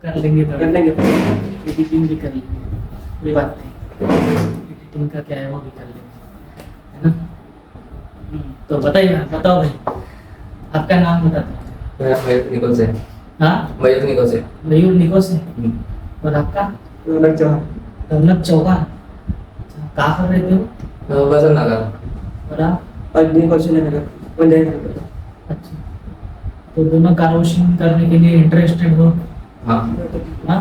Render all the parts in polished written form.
कर लेंगे कर लेंगे। एडिटिंग भी कर लेंगे, कोई बात नहीं। एडिटिंग का क्या है वो भी कर लेंगे, है ना। तो बताइए, बताओ भाई, आपका नाम बता दो। मेरा मयूर निकोल से। हाँ, मयूर निकोल से। मयूर निको से। और आपका? रौनक चौहान। रौनक चौहान। अच्छा, कहाँ पर रहते हो? बसंत नगर। और आप? अग्नि कौशल नगर, पंचायत नगर। अच्छा, तो दोनों कार वॉशिंग करने के लिए इंटरेस्टेड हो? हाँ। हाँ,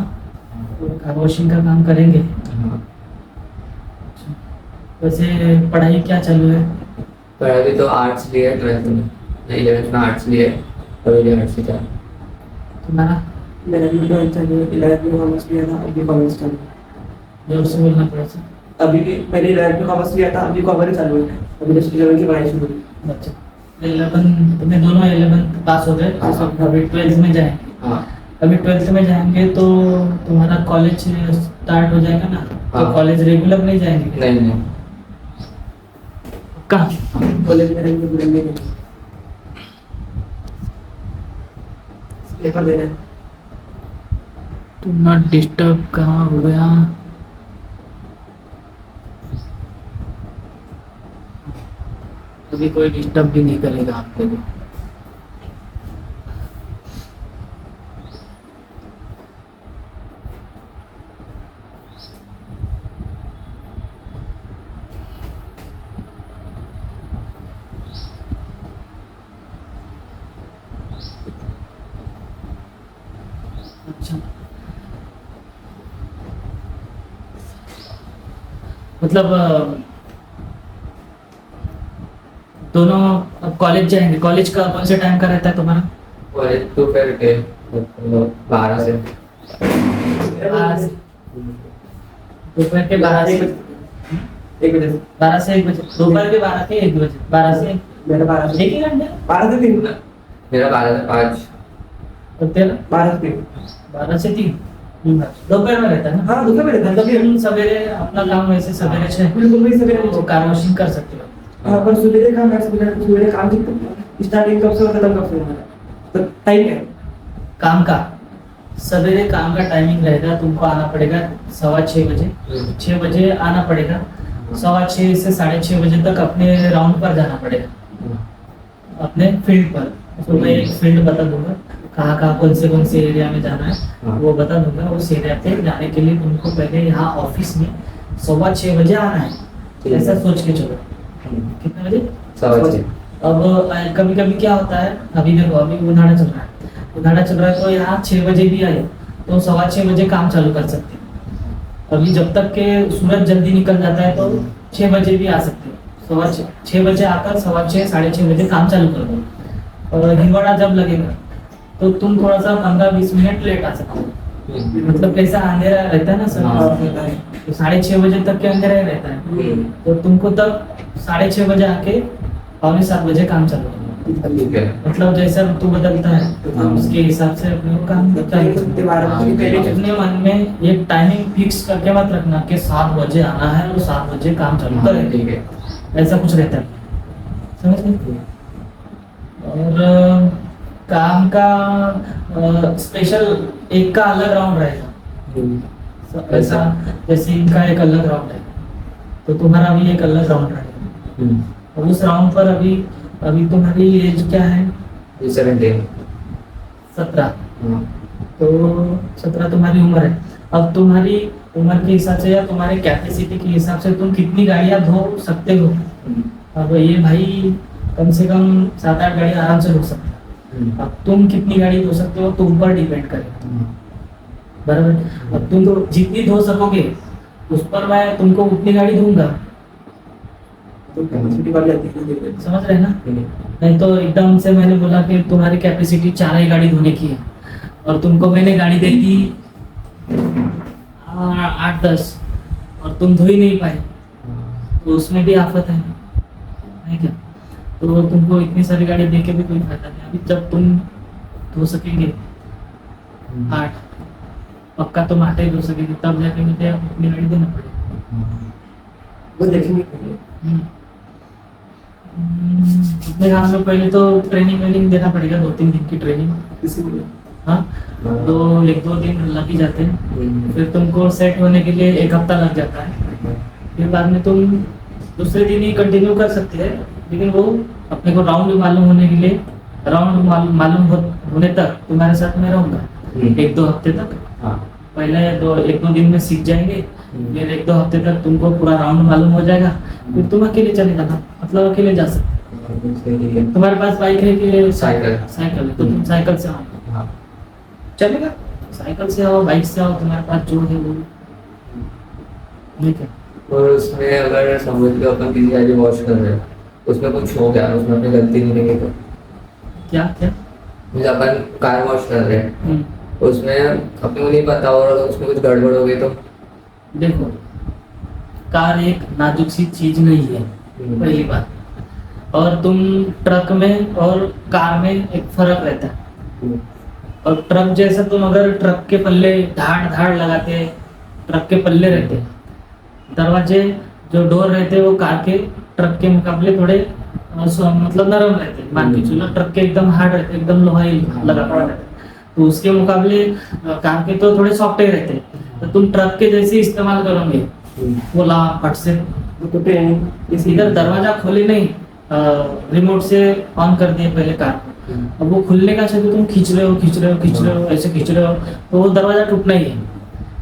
तो कार वॉशिंग का काम करेंगे। हाँ। अच्छा, वैसे पढ़ाई क्या चालू है? पढ़ाई तो आर्ट्स लिए 12th में, 11th में आर्ट्स लिए, अभी आर्ट्स की था। तुम्हारा? मेरा भी तो अच्छा है, 11th में कॉमर्स लिया था, अभी कॉमर्स चालू है। जोर से बोलना थोड़ा सा। अभी भी मैंने 11th में कॉमर्स लिया था, अभी कॉमर्स चालू है, अभी जस्ट 11th की पढ़ाई शुरू हुई। अच्छा, 11 तुम्हें दोनों 11 पास हो गए, हाँ। अभी 12th में जाएंगे। हाँ। अभी 12th में जाएंगे तो तुम्हारा कॉलेज स्टार्ट हो जाएगा ना, तो हाँ। कॉलेज रेगुलर नहीं जाएंगे? नहीं। कहाँ? कॉलेज में रहेंगे, बुलेंगे नहीं, पेपर देना है। तुम नॉट डिस्टर्ब कहाँ हो गया? अभी कोई डिस्टर्ब भी नहीं करेगा आपको भी। अच्छा, मतलब दोनों अब कॉलेज जाएंगे। कॉलेज का कौन से टाइम का रहता है तुम्हारा? कॉलेज तो फिर के 12 से। दोपहर के 12 से 1 बजे से। 12 से 1 बजे, दोपहर के 12 से 1 बजे, 12 से मेरा 12 से 1 ही घंटे। 12 से 3। मेरा 12 से 5। और तेरा? 12 से 3। 12 से 3 दोपहर में रहता है ना? हाँ, दोपहर में रहता है। मतलब तुम सवेरे अपना काम वैसे सवेरे से बिल्कुल वही सवेरे तो कार वॉशिंग कर सकते हो। हाँ, पर सवेरे का मैं सवेरे काम की स्टार्टिंग कब से होता है, खत्म कब से होता है, तो टाइम है काम का सवेरे काम का टाइमिंग रहेगा, तुमको आना पड़ेगा 6:15 बजे। 6 बजे आना पड़ेगा, 6:15 से 6:30 बजे तक अपने राउंड पर जाना पड़ेगा, अपने फील्ड पर। तो मैं एक फील्ड बता दूंगा कहाँ कहाँ कौन से एरिया में जाना है, वो बता दूंगा। उस एरिया पे जाने के लिए तुमको पहले यहाँ ऑफिस में 6:15 बजे आना है, ऐसा सोच के चलो। कितने बजे? 6:15। अब कभी कभी क्या होता है, अभी देखो अभी उन्हाड़ा चल रहा है तो यहाँ 6 बजे भी आए तो 6:15 बजे काम चालू कर सकते हैं। अभी जब तक के सूरज जल्दी निकल जाता है तो 6 बजे भी आ सकते हो। 6:15 बजे आकर 6:15 6:30 बजे काम चालू कर दो। और हिवाड़ा जब लगेगा तो तुम थोड़ा सा 15-20 मिनट लेट आ सकते हो। मतलब कैसा अंधेरा रहता है ना सब, तो 6:30 बजे तक के अंधेरा ही रहता है, तो तुमको तब 6:30 बजे आके 6:45 बजे काम चालू करना। ठीक है। मतलब जैसा ऋतु बदलता है तो उसके हिसाब से अपने को काम चालू करना। अपने मन में एक टाइमिंग फिक्स करके मत रखना कि 7 बजे आना है और 7 बजे काम चालू करें, ठीक है। ऐसा कुछ रहता है, समझ गए? और काम का स्पेशल एक का अलग राउंड रहेगा, ऐसा जैसे इनका एक अलग राउंड है तो तुम्हारा भी एक अलग राउंड रहेगा। और उस राउंड पर अभी तुम्हारी एज क्या है? 17। 17। तो 17 तुम्हारी उम्र है। अब तुम्हारी उम्र के हिसाब से या तुम्हारे कैपेसिटी के हिसाब से तुम कितनी गाड़ियां धो सकते हो। अब ये भाई कम से कम 7-8 गाड़ी आराम से धो सकते हो। अब तुम कितनी गाड़ी धो सकते हो तुम पर डिपेंड करेगा, बराबर। अब तुम तो जितनी धो सकोगे उस पर मैं तुमको उतनी गाड़ी दूंगा, तो कैपेसिटी बढ़ जाती है, समझ रहे ना? नहीं तो एकदम से मैंने बोला कि तुम्हारी कैपेसिटी 4 ही गाड़ी धोने की है और तुमको मैंने गाड़ी दे दी 8-10 और तुम धो ही नहीं पाए तो उसमें भी आफत है क्या? तो तुमको इतनी सारी गाड़ी दे के भी कोई फायदा नहीं। अभी जब तुम धो सकेंगे 8, पक्का तुम 8 ही धो सकेंगे, तब जाके मुझे अपनी गाड़ी देना पड़ेगा। वो देखेंगे। अपने गाँव में पहले तो ट्रेनिंग देना पड़ेगा, 2-3 दिन की ट्रेनिंग। इसीलिए हाँ, हाँ। तो 1-2 दिन लग ही जाते हैं। हम्म, फिर तुमको सेट होने के लिए 1 हफ्ता लग जाता है। फिर बाद में तुम दूसरे दिन ही कंटिन्यू कर सकते हैं, लेकिन वो अपने को राउंड मालूम होने के लिए, राउंड मालूम होने तक तुम्हारे साथ में रहूंगा हम्म। 1-2 हफ्ते तक। हाँ। पहले 1-2 दिन में सीख जाएंगे, फिर 1-2 हफ्ते तक तुमको पूरा राउंड मालूम हो जाएगा। फिर तुम अकेले चले जाना, मतलब अकेले जा सकते। सही है। तुम्हारे पास बाइक है कि साइकिल। साइकिल है, तो तुम साइकिल से आओ, हाँ। चलेगा। साइकिल से आओ, बाइक से आओ, तुम्हारे पास जो है वो। ठीक है। और उसमें अगर समझ लो अपन किसी गाड़ी वॉश कर रहे हैं, उसमें कुछ हो गया, उसमें अपनी गलती नहीं लगी तो क्या क्या? जैसे अपन कार वॉश कर रहे हैं, हम्म, उसमें अपने को नहीं पता और अगर उसमें कुछ गड़बड़ हो गई तो देखो, कार एक नाजुक सी चीज नहीं है, पहली बात। और तुम ट्रक में और कार में एक फर्क रहता है। और ट्रक जैसा तुम अगर ट्रक के पल्ले धाड़ धाड़ लगाते, ट्रक के पल्ले रहते, दरवाजे जो डोर रहते वो कार के ट्रक के मुकाबले थोड़े मतलब नरम रहते, मान के चलो। ट्रक के एकदम हार्ड रहते, एकदम लोहा ही लगा पड़ा रहता है। तो उसके मुकाबले कार के तो थोड़े सॉफ्ट ही रहते। तो तुम ट्रक के जैसे इस्तेमाल करोगे, बोला फट से वो तो पे इधर दरवाजा खोले नहीं, रिमोट से ऑन कर दिए पहले कार को। अब वो खुलने का चाहिए, तुम खींच रहे हो, ऐसे खींच रहे हो, तो वो दरवाजा टूटना ही है।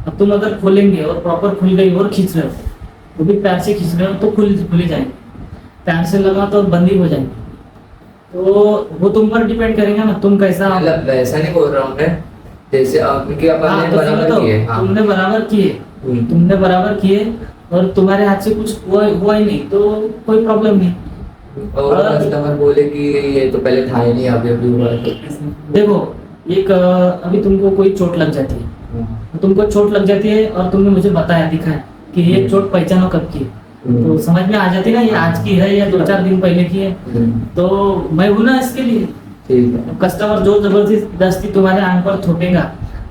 अब तुम अगर खोलेंगे और प्रॉपर खुल गई और खींच रहे हो, वो भी पैर से खींच रहे हो तो खुली जाएंगे, पैर से लगा तो बंद ही हो जाएंगे। तो वो तुम पर डिपेंड करेगा ना, तुम कैसा। मतलब वैसा नहीं बोल रहा हूँ मैं, जैसे क्योंकि अपन हाँ, ने तो बराबर सुनो तो, किए। हाँ। तुमने बराबर किए, तुमने बराबर किए और तुम्हारे हाथ से कुछ हुआ ही नहीं, तो कोई प्रॉब्लम नहीं। और कस्टमर बोले कि ये तो पहले था ही नहीं, अभी हुआ है तो देखो, एक अभी तुमको कोई चोट लग जाती है, तुमको चोट लग जाती है और तुमने मुझे बताया, दिखाया कि ये चोट पहचानो कब की है, तो समझ में आ जाती है ना, ये आज की है या 2-4 दिन पहले की है। तो मैं हूं ना इसके लिए। ठीक है। कस्टमर जो जबरदस्ती तुम्हारे आंख पर थोपेगा,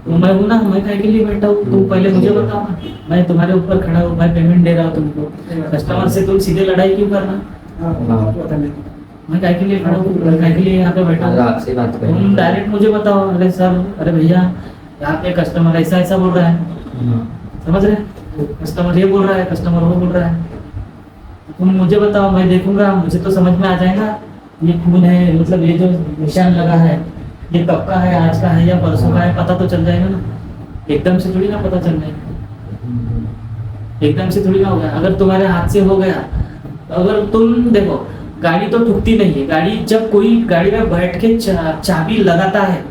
तो मैं हूं ना, मैं काहे के लिए बैठा हूँ, तुम पहले मुझे बताओ ना। मैं तुम्हारे ऊपर खड़ा हूँ, मैं पेमेंट दे रहा हूँ तुमको, कस्टमर से तुम सीधे लड़ाई क्यों करना? मैं काहे के लिए खड़ा हूँ, मैं काहे के लिए यहाँ पे बैठा हूँ? आपसे बात तुम करें। डायरेक्ट मुझे बताओ, अरे सर, अरे भैया, यहाँ पे कस्टमर ऐसा ऐसा बोल रहा है, समझ रहे? कस्टमर ये बोल रहा है, कस्टमर वो बोल रहा है, तुम मुझे बताओ, मैं देखूंगा, मुझे तो समझ में आ जाएगा ये खून है, मतलब ये जो निशान लगा है ये कब का है, आज का है या परसों का है, पता तो चल जाएगा ना। एकदम से थोड़ी ना पता चल जाएगा, एकदम से थोड़ी ना होगा। अगर तुम्हारे हाथ से हो गया, अगर तुम देखो, गाड़ी तो ठुकती नहीं है, गाड़ी जब कोई गाड़ी में बैठ के चाबी लगाता है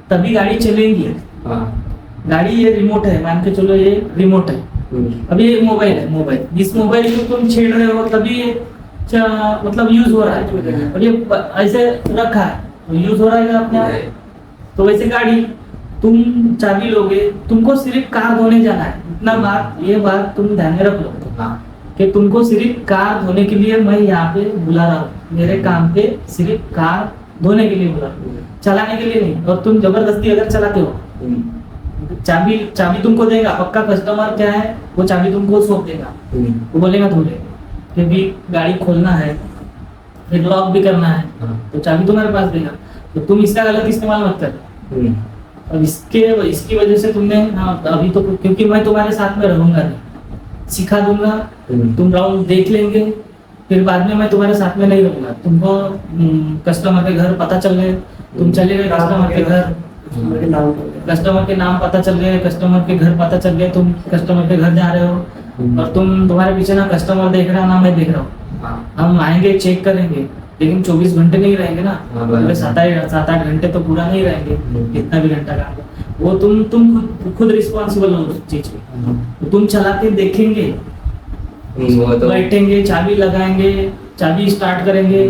तभी गाड़ी चलेगी। हाँ। गाड़ी ये रिमोट है, मान के चलो ये रिमोट है, अभी ये मोबाइल है, मोबाइल, इस मोबाइल को तुम छेड़ रहे हो तभी ये मतलब यूज हो रहा है, और ये ऐसे रखा है तो यूज हो रहा है अपने आप। तो वैसे गाड़ी, तुम चाबी लोगे, तुमको सिर्फ कार धोने जाना है, इतना बात, ये बात तुम ध्यान में रख लो कि तुमको सिर्फ कार धोने के लिए मैं यहाँ पे बुला रहा हूँ, मेरे काम पे सिर्फ कार धोने के लिए बुला रहा हूँ, चलाने के लिए नहीं। और तुम जबरदस्ती अगर चलाते हो, चाबी तुमको देगा, पक्का कस्टमर क्या है, वो चाबी तुमको सौंप देगा, वो बोलेगा धो ले, फिर भी गाड़ी खोलना है, फिर लॉक भी करना है, तो चाबी तुम्हारे पास देगा। तो तुम इसका गलत इस्तेमाल मत कर। अब इसकी वजह से तुमने, हाँ, अभी तो क्योंकि मैं तुम्हारे साथ में रहूंगा नहीं, सिखा दूंगा, तुम राउंड देख लेंगे, फिर बाद में मैं तुम्हारे साथ में नहीं रहूंगा। तुमको कस्टमर के घर पता चल गए, तुम चले गए कस्टमर के घर, कस्टमर के नाम पता चल गए, कस्टमर के घर पता चल गए, तुम कस्टमर के घर जा रहे हो और तुम्हारे पीछे ना कस्टमर देख रहा है ना मैं देख रहा हूँ। हम आएंगे, चेक करेंगे, लेकिन 24 घंटे नहीं रहेंगे ना, पूरे 7-8 घंटे तो पूरा नहीं रहेंगे, कितना भी घंटा का वो तुम खुद रिस्पॉन्सिबल हो उस चीज की। तो तुम चला के देखेंगे, बैठेंगे, चाबी लगाएंगे, चाबी स्टार्ट करेंगे,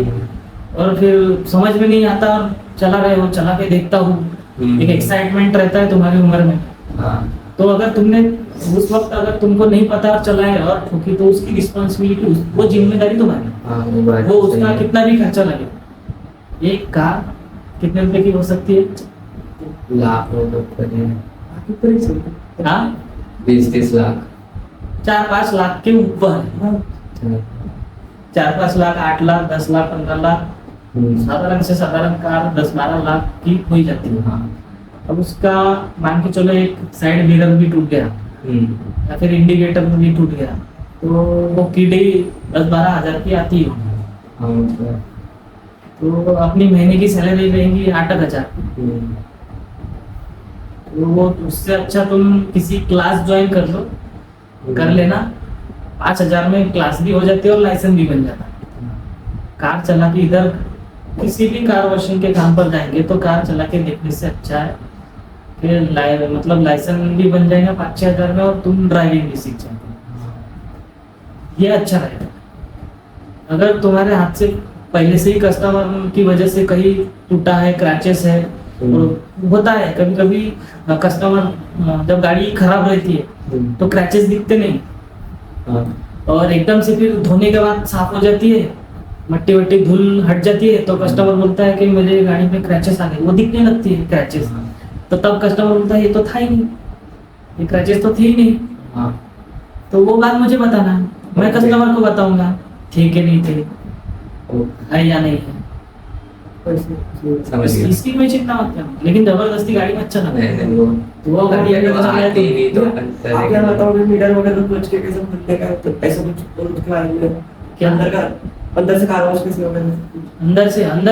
और फिर समझ में नहीं आता और चला रहे हो, चला के देखता हूँ, एक एक्साइटमेंट रहता है तुम्हारी उम्र में। तो अगर तुमने उस वक्त अगर तुमको नहीं पता और चलाए और ठोकी, तो उसकी रिस्पॉन्सिबिलिटी, वो जिम्मेदारी तुम्हारी, वो उसका कितना भी खर्चा लगे। एक कार कितने रुपए की हो सकती है? लाख हाँ, 20-30 लाख, 4-5 लाख के ऊपर, 4-5 लाख, 8 लाख, 10 लाख, 15 लाख, साधारण कार 10-12 लाख की हो ही जाती है। हाँ। अब उसका मान के चलो एक साइड मिरर भी टूट गया या फिर इंडिकेटर भी टूट गया, तो वो किट ही 10-12 हजार की आती है। हाँ, मतलब, तो अपनी महीने की सैलरी रहेगी 8 हजार, तो वो उससे अच्छा तुम किसी क्लास ज्वाइन कर लो, कर लेना। 5 हजार में क्लास भी हो जाती है और लाइसेंस भी बन जाता है। कार चला के इधर किसी भी कार वॉशिंग के काम पर जाएंगे तो कार चला के देखने से अच्छा है कि मतलब लाइसेंस भी बन जाएगा 5-6 हजार में और तुम ड्राइविंग भी सीख जाओगे। ये अच्छा रहेगा। अगर तुम्हारे हाथ से पहले से ही कस्टमर की वजह से कहीं टूटा है, क्रैचेस है, और होता है कभी कभी कस्टमर जब गाड़ी खराब रहती है तो क्रैचेस दिखते नहीं, और एकदम से फिर धोने के बाद साफ हो जाती है, मट्टी वट्टी धूल हट जाती है, तो कस्टमर बोलता है कि मेरे गाड़ी में क्रैचेस आ गए, वो दिखने लगती है क्रैचेस। तो तब कस्टमर बोलता है ये तो था ही नहीं, ये क्रैचेस तो थे ही नहीं। तो वो बात मुझे बताना है, मैं कस्टमर को बताऊंगा थे कि नहीं थे, है या नहीं है। समझ गया। इसकी कोई चिंता मत करना, लेकिन जबरदस्ती गाड़ी में अच्छा नहीं, लगा नहीं, वो गाड़ी अगर वो चला आती नहीं तो आप क्या बताओगे मीटर वगैरह कुछ के कैसे खुलने का, तो ऐसा कुछ और उसके बारे में क्या अंदर से कार वॉश कैसे होगा? अंदर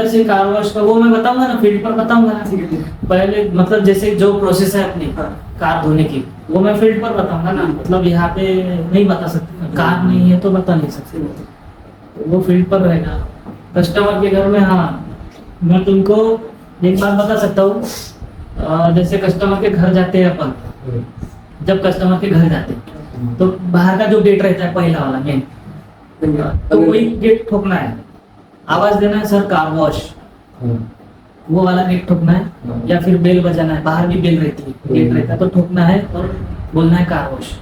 से कार वॉश का वो मैं बताऊंगा ना, फील्ड पर बताऊंगा ना। ठीक है, ठीक है। पहले मतलब जैसे जो प्रोसेस है अपनी हाँ। कार धोने की, वो मैं फील्ड पर बताऊंगा ना, मतलब यहाँ पे नहीं बता सकते, कार नहीं है तो बता नहीं सकते, तो वो फील्ड पर रहेगा। कस्टमर के घर में हाँ मैं तुमको एक बात बता सकता हूँ, जैसे कस्टमर के घर जाते हैं अपन, जब कस्टमर के घर जाते हैं तो बाहर का जो गेट रहता है पहला वाला मेन, तो वही गेट ठोकना है, आवाज देना है सर कार वॉश, वो वाला गेट ठोकना है, या फिर बेल बजाना है, बाहर भी बेल रहती है, गेट रहता है तो ठोकना है और बोलना है कार वॉश,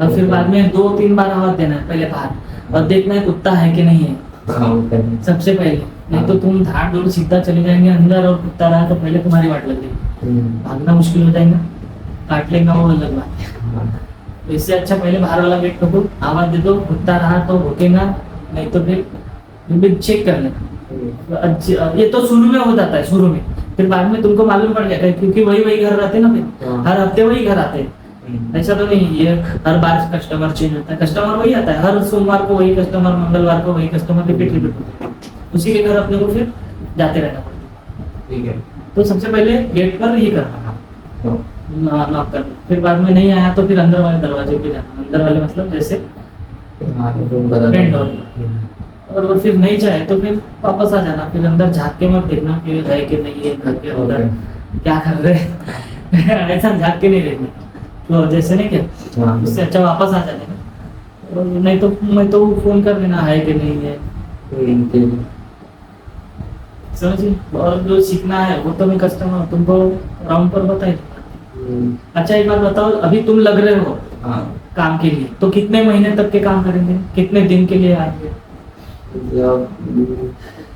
और फिर बाद में 2-3 बार आवाज देना है पहले बाहर, और देखना है कुत्ता है कि नहीं है सबसे पहले, नहीं तो तुम धाड़ दूर सीधा चले जाएंगे अंदर और कुत्ता रहा तो पहले तुम्हारी वाट लग जाएगी, भागना मुश्किल हो जाएगा, काट लेगा वो अलग बात है। तो इससे अच्छा पहले बाहर वाला गेट ठोको, आवाज दे दो, कुत्ता रहा तो भोकेगा, नहीं तो फिर चेक कर लेना। ये तो शुरू में हो जाता है, शुरू में, फिर बाद में तुमको मालूम पड़ जाता है, क्योंकि वही घर रहते ना, फिर हर हफ्ते वही घर आते हैं। ऐसा तो नहीं ये हर बार कस्टमर चेंज होता है, कस्टमर वही आता है, हर सोमवार को वही कस्टमर, मंगलवार को वही कस्टमर, रिपीट उसी के घर अपने को फिर जाते रहना पड़ता है। ठीक है। तो सबसे पहले गेट पर ही करना, नॉक करना, फिर बाद में नहीं आया तो फिर अंदर वाले दरवाजे पे जाना, अंदर वाले मतलब जैसे फ्रंट डोर, और वो फिर नहीं चाहे तो फिर वापस आ जाना, फिर अंदर झाँक के मत देखना कि है कि नहीं है, घर के अंदर क्या कर रहे हैं ऐसा झाँक के नहीं देखना, तो जैसे नहीं क्या, उससे अच्छा वापस आ जाने का। और नहीं तो मैं तो फोन कर देना है कि नहीं है, समझिए। और जो सीखना है वो तो मैं कस्टमर तुमको राउंड पर बताए। अच्छा एक बात बताओ, अभी तुम लग रहे हो काम के लिए, तो कितने महीने तक के काम करेंगे, कितने दिन के लिए आएंगे?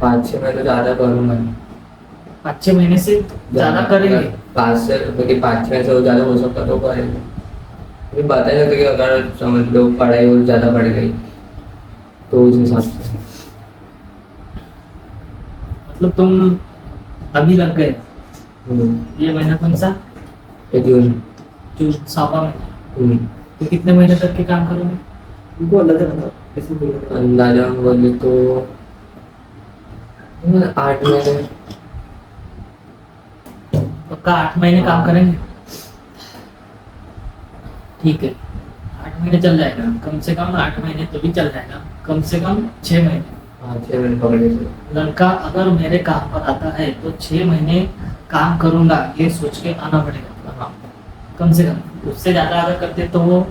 5-6 महीने ज्यादा करूँगा, 5-6 महीने से ज्यादा करेंगे? 5 महीने से ज्यादा हो सकता तो करेंगे, बता नहीं सकते कि अगर समझ लो पढ़ाई और ज्यादा बढ़ गई तो उस हिसाब से। मतलब तुम अभी लग गए, ये महीना कौन सा? जून, सावा में, तो कितने महीने तक के काम करोगे? उनको अंदाजा बताओ कैसे बोलेगा? अंदाजा बोले तो 8 महीने। पक्का 8 महीने काम करेंगे? ठीक है, 8 महीने चल जाएगा, कम से कम 8 महीने तो भी चल जाएगा, कम से कम 6 महीने। 6 महीने पकड़े थे। लड़का अगर मेरे काम पर आता है तो 6 महीने काम करूंगा, ये सोच के आना पड़ेगा कम से कम। उससे ज्यादा अगर करते तो वो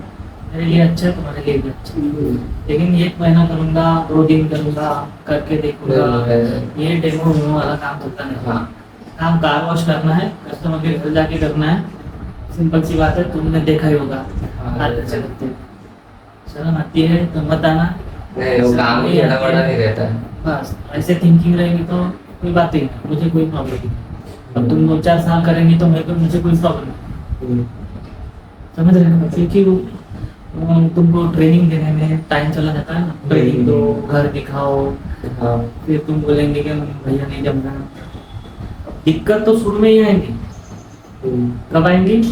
मेरे लिए अच्छा है, तुम्हारे लिए भी अच्छा है। लेकिन 1 महीना करूंगा, 2 दिन करूंगा, करके देखूंगा, ये डेमो वाला काम होता नहीं। काम कार वॉश करना है, कस्टमर के घर जाके करना है, सिंपल सी बात है, तुमने देखा ही होगा। शर्म आती है तो मत आना, नहीं वो काम ही बड़ा बड़ा नहीं रहता है। बस ऐसे थिंकिंग रहेगी तो कोई बात ही नहीं, मुझे कोई प्रॉब्लम नहीं। अब तुम 2-4 साल करेंगी तो मुझे कोई प्रॉब्लम नहीं, समझ रहे हो? क्योंकि तुमको ट्रेनिंग देने में टाइम चला जाता है ना, ट्रेनिंग दो, घर दिखाओ, हाँ फिर तुम बोलेंगे कि भैया नहीं जम रहा। अब दिक्कत तो शुरू में ही आएंगी। कब आएंगी?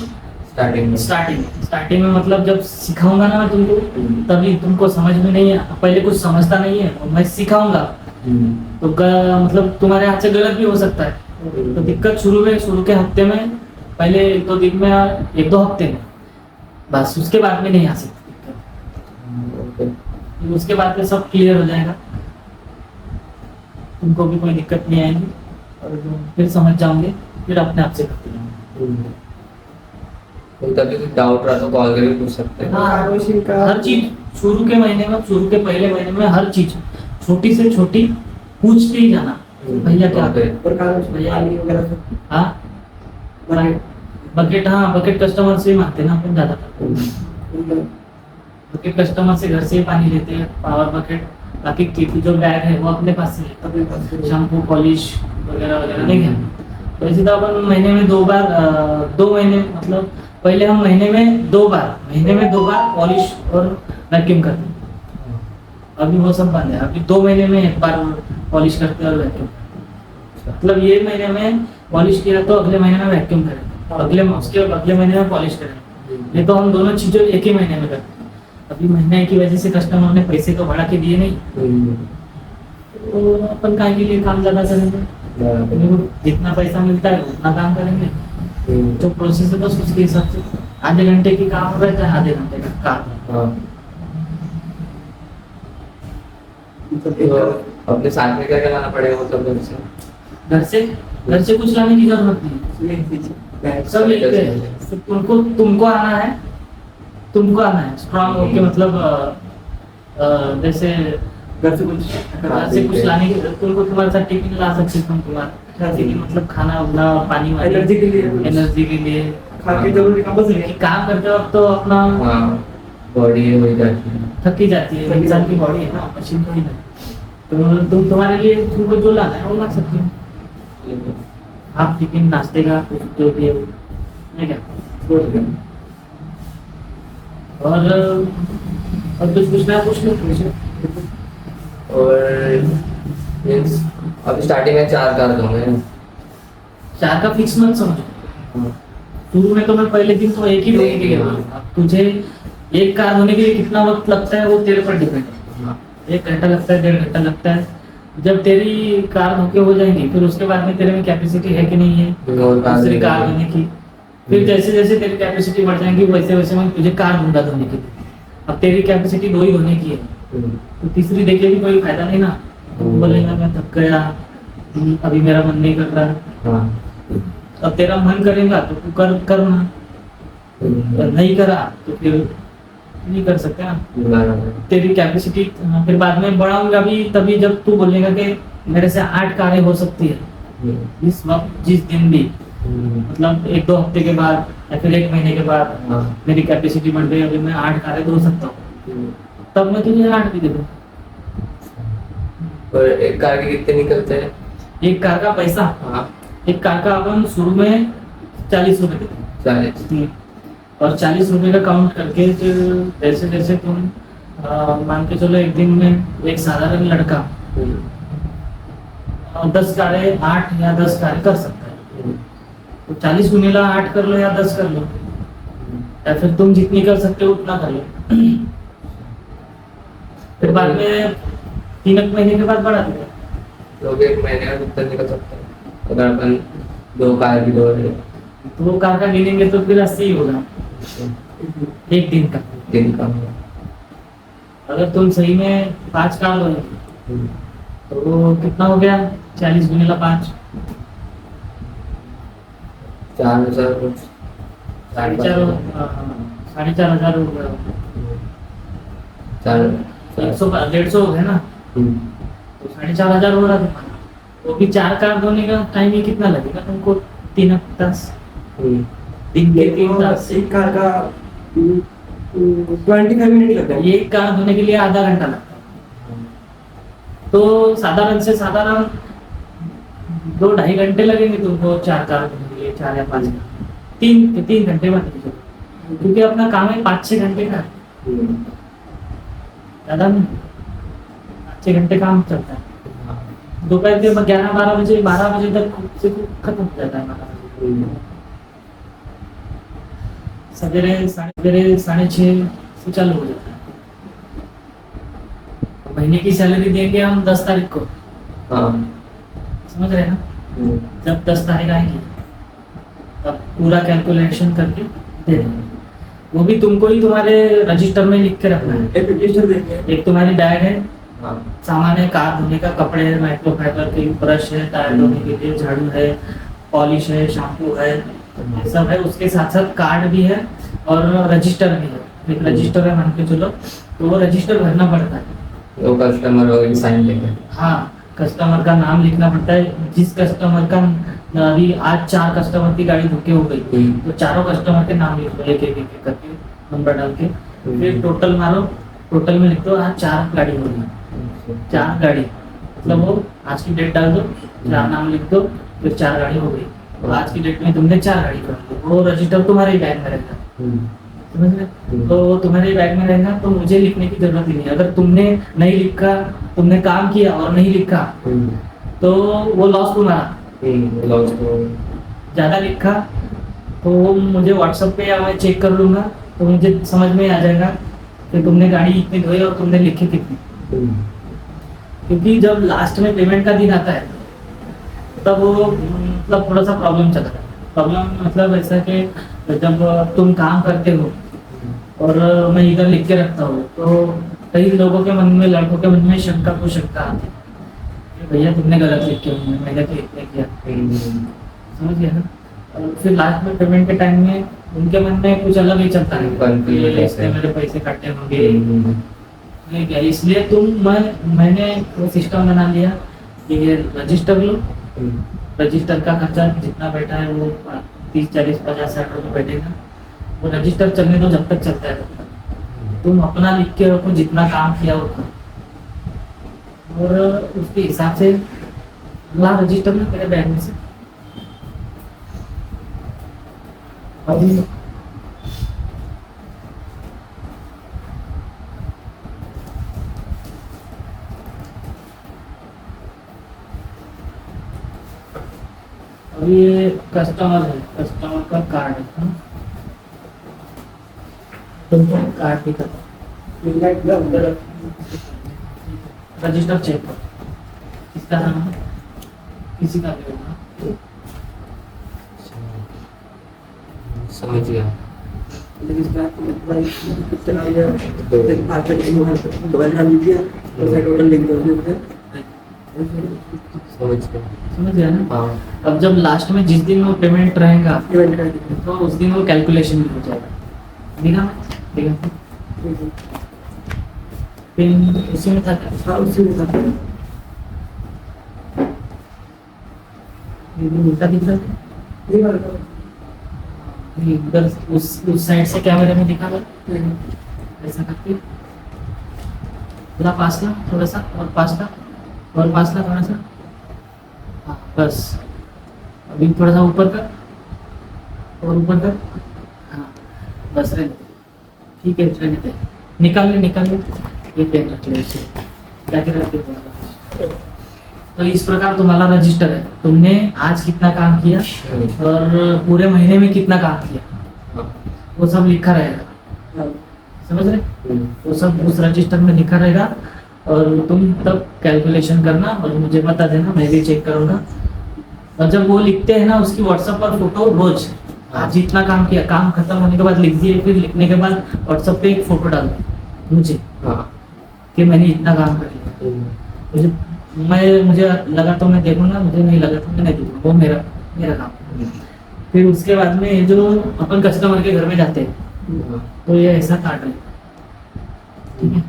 स्टार्टिंग में मतलब जब सिखाऊंगा ना मैं तुमको, तभी तुमको समझ में नहीं है, पहले कुछ समझता नहीं है और मैं सिखाऊंगा तो मतलब तुम्हारे हाथ से गलत भी हो सकता है। तो दिक्कत शुरू के हफ्ते में, पहले 1-2 दिन में, 1-2 हफ्ते में, बस उसके बाद में नहीं आ सकती दिक्कत। उसके बाद में सब क्लियर हो जाएगा, तुमको भी कोई दिक्कत नहीं आएगी और फिर समझ जाओगे, फिर अपने आप से करते जाओगे। तो तभी कुछ डाउट रहा तो कॉल करके पूछ सकते हैं। हाँ, कार्गो का हर चीज शुरू के पहले महीने में हर चीज छोटी से छोटी पूछते ही जाना, भैया क्या ओके। और कार्गो भैया पानी वगैरह सब हाँ बकेट बकेट, हाँ बकेट कस्टमर से ही मांगते हैं ना अपन ज्यादातर। बकेट कस्टमर से घर से ही पानी लेते हैं, पावर बकेट। बाकी की जो बैग है वो अपने पास से लेते अपने पास से हैं, शैम्पू पॉलिश वगैरह नहीं है। तो ऐसे तो अपन महीने में 2 बार, 2 महीने मतलब पहले हम महीने में 2 बार पॉलिश और वैक्यूम करते हैं। अभी वो सब बंद है, अभी 2 महीने में 1 बार पॉलिश करते हैं और वैक्यूम। मतलब ये महीने में पॉलिश किया तो अगले महीने में वैक्यूम करें, उसके अगले महीने में पॉलिश करें। ये तो हम दोनों चीजों एक ही महीने में करते हैं। अभी महीने की वजह से कस्टमर ने पैसे तो बढ़ा के दिए नहीं, तो अपन काय के लिए काम ज्यादा करेंगे, तो जितना पैसा मिलता है उतना काम करेंगे। जो प्रोसेस है बस उसके हिसाब से, आधे घंटे की काम हो रहा है, आधे घंटे का काम। तो अपने साथ में क्या क्या लाना पड़ेगा मतलब घर से कुछ लाने की जरूरत नहीं, सब लेते हैं। तुमको आना है स्ट्रांग होके, मतलब जैसे घर से कुछ लाने की, तुमको तुम्हारे साथ टिफिन ला सकते तुम, तुम्हारा टिफिन मतलब खाना वाना, पानी वानी, एनर्जी के लिए खा के जरूरी काम करते वक्त तो अपना बॉडी हो जाती है, थकी जाती है, इंसान की बॉडी है ना, मशीन थोड़ी ना। तो तुम्हारे लिए तुमको जो लाना है वो ला सकते हो। आप टिफिन नाश्ते का कुछ जो भी है वो, नहीं क्या? और कुछ पूछना है पूछ लो। और मीन्स अभी स्टार्टिंग में 4 कार दूंगे। 4 का फिक्स मत समझो। शुरू में तो मैं पहले दिन तो एक ही धोने के लिए बोलूंगा। तुझे एक कार धोने के लिए कितना वक्त लगता है वो तेरे पर डिपेंड है। 1 घंटा लगता है, 1.5 घंटा लगता है। जब तेरी कार धोके हो जाएंगी फिर उसके बाद में तेरे में कैपेसिटी है कि नहीं है दूसरी कार धोने की। फिर जैसे जैसे तेरी कैपेसिटी बढ़ जाएंगी वैसे वैसे मैं तुझे कार दूंगा धोने के लिए। अब तेरी कैपेसिटी 2 ही धोने की है, तो तीसरी देखे भी कोई फायदा नहीं ना। बोलेगा मैं थक गया, अभी मेरा मन नहीं कर रहा। अब तेरा मन करेगा तो तू करना, नहीं करा तो फिर नहीं कर सकते ना। तेरी कैपेसिटी फिर बाद में बढ़ाऊंगा भी तभी जब तू बोलेगा कि मेरे से 8 कारें हो सकती है इस वक्त, जिस दिन भी, मतलब 1-2 हफ्ते के बाद या फिर 1 महीने के बाद मेरी कैपेसिटी बढ़ गई, अभी मैं 8 कारें धो सकता हूँ, तब मैं तुझे 8 भी दे दूँ। और एक कार के कितने निकलते हैं? एक कार का पैसा, एक कार का अपन शुरू में 40 रुपए देते हैं, और 40 रुपए का काउंट करके जैसे जैसे तुम मान के चलो एक दिन में एक साधारण लड़का 10 कारें 8 या 10 कारें कर सकता है। तो 40 गुणिला 8 कर लो या 10 कर लो, या फिर तुम जितनी कर सकते हो उतना कर लो। फिर बाद में 3 महीने के बाद बढ़ा देगा। लोग 1 महीने में कितना निकल सकते हैं अगर अपन 2 कार भी धो रहे? 2 कार का गिनेंगे तो फिर 80 ही होगा एक दिन का। अगर तुम सही में 5 कार धोगे तो कितना हो गया? 40 गुणिला 5, 4,000 4,500 हो गया। 150 हो गया ना, तो 4,500 हो रहा था। तो भी 4 कार धोने का टाइम ही कितना लगेगा तुमको? 3 तास, दिन के 3 तास। एक कार का 25 मिनट लगता है। एक कार धोने के लिए आधा घंटा लगता है, तो साधारण से साधारण 2-2.5 घंटे लगेंगे तुमको 4 कार धोने के लिए, 4 या 5 3 घंटे बाद, क्योंकि अपना काम है 5-6 घंटे का। ज़्यादा नहीं, 6 घंटे काम चलता है। दोपहर के 11-12 बजे तक से खत्म हो जाता है हमारा। सवेरे 6:30 से चालू हो जाता है। महीने की सैलरी देंगे हम 10 तारीख को, हाँ। समझ रहे हैं ना? जब 10 तारीख आएगी तब पूरा कैलकुलेशन करके दे देंगे। वो भी तुमको ही तुम्हारे रजिस्टर में लिख के रखना है। एक रजिस्टर देंगे, एक तुम्हारी बैग है, हाँ। सामान है, कार धोने का, कपड़े है, माइक्रोफाइबर के ब्रश है, टायर धोने के लिए झाड़ू है, पॉलिश है, शैम्पू है, ये सब है। उसके साथ साथ कार्ड भी है और रजिस्टर भी है। एक रजिस्टर है मान के चलो, तो वो रजिस्टर भरना पड़ता है। वो कस्टमर वगैरह साइन लेंगे। हाँ, कस्टमर का नाम लिखना पड़ता है। जिस कस्टमर का अभी आज 4 कस्टमर की गाड़ी बुक हो गई, तो चारों कस्टमर के नाम लिख दो, एक एक करके नंबर डाल के, फिर टोटल मारो। टोटल में लिख दो आज 4 गाड़ी हो गई, 4 गाड़ी, मतलब वो आज की डेट डाल दो, 4 नाम लिख दो, फिर 4 गाड़ी हो गई। तो आज की डेट में तुमने 4 गाड़ी कर दी, वो रजिस्टर तुम्हारे ही बैग में रहेगा, समझ रहे? तो वो तुम्हारे बैग में रहेगा, तो मुझे लिखने की जरूरत ही नहीं। अगर तुमने नहीं लिखा, तुमने काम किया और नहीं लिखा, तो वो लॉस तुम्हारा। लॉस तो ज़्यादा लिखा तो वो मुझे व्हाट्सएप पे या मैं चेक कर लूँगा, तो मुझे समझ में आ जाएगा कि तुमने गाड़ी इतनी धोई और तुमने लिखी कितनी। क्योंकि जब लास्ट में पेमेंट का दिन आता है तब वो मतलब थोड़ा सा प्रॉब्लम चलता है। प्रॉब्लम मतलब ऐसा कि जब तुम काम करते हो और मैं इधर लिख के रखता हूँ, तो कई लोगों के मन में, लड़कों के मन में शंका को शंका आती है, भैया तुमने गलत लिख के मैंने तो इतने किया, समझ गया ना? और फिर लास्ट में पेमेंट के टाइम में उनके मन में कुछ अलग ही चलता है, इसलिए मेरे पैसे कटे होंगे, नहीं क्या। इसलिए मैंने वो सिस्टम बना लिया कि ये रजिस्टर लो, रजिस्टर का खर्चा जितना बैठा है वो 30, 40, 50, 60 रुपये बैठेगा। वो रजिस्टर चलने दो, जब तक चलता है तब तक तुम अपना लिख के रखो जितना काम किया उतना, और उसके हिसाब से ला रजिस्टर में मेरे बैग में से। अभी ये कस्टमर है, कस्टमर का कार्ड है, तुमको कार्ड भी करता रजिस्टर चेक करो, किसका नाम है, किसी का भी होगा। समझ गया। लेकिन इस बात को कितना आया तो आपका दोबारा नाम लिख दिया और साइड टोटल लिख दो, समझ गया ना? हाँ। अब जब लास्ट में जिस दिन वो पेमेंट रहेगा तो उस दिन वो कैलकुलेशन भी हो जाएगा। दिखा पिन उसी में था क्या? हाँ उसी में था। ये उल्टा दिख रहा था, ये वाला इधर उस साइड से कैमरे में दिखा था, ऐसा करके थोड़ा पास ला, थोड़ा सा और पास ला, और पास ला थोड़ा सा, हाँ बस। अभी थोड़ा सा ऊपर कर और ऊपर कर, हाँ बस रहने दे, ठीक है रहने दे। निकाल ले ये पेन रख ले, इसे जाके रख दे। तो इस प्रकार तुम्हारा रजिस्टर है, तुमने आज कितना काम किया और पूरे महीने में कितना काम किया वो सब लिखा रहेगा, समझ रहे? वो सब उस रजिस्टर में लिखा रहेगा और तुम तब कैलकुलेशन करना और मुझे बता देना, मैं भी चेक करूँगा। और जब वो लिखते हैं ना, उसकी व्हाट्सएप पर फोटो रोज, आज जितना काम किया, काम खत्म होने के बाद लिख दिए, फिर लिखने के बाद व्हाट्सएप पे एक फोटो डाल दो मुझे, कि मैंने इतना काम कर लिया। मुझे लगा तो मैं देखूंगा, मुझे नहीं लगा तो मैं नहीं देखूंगा, वो मेरा काम। फिर उसके बाद में ये जो अपन कस्टमर के घर में जाते हैं तो ये ऐसा कार्ड है, ठीक है?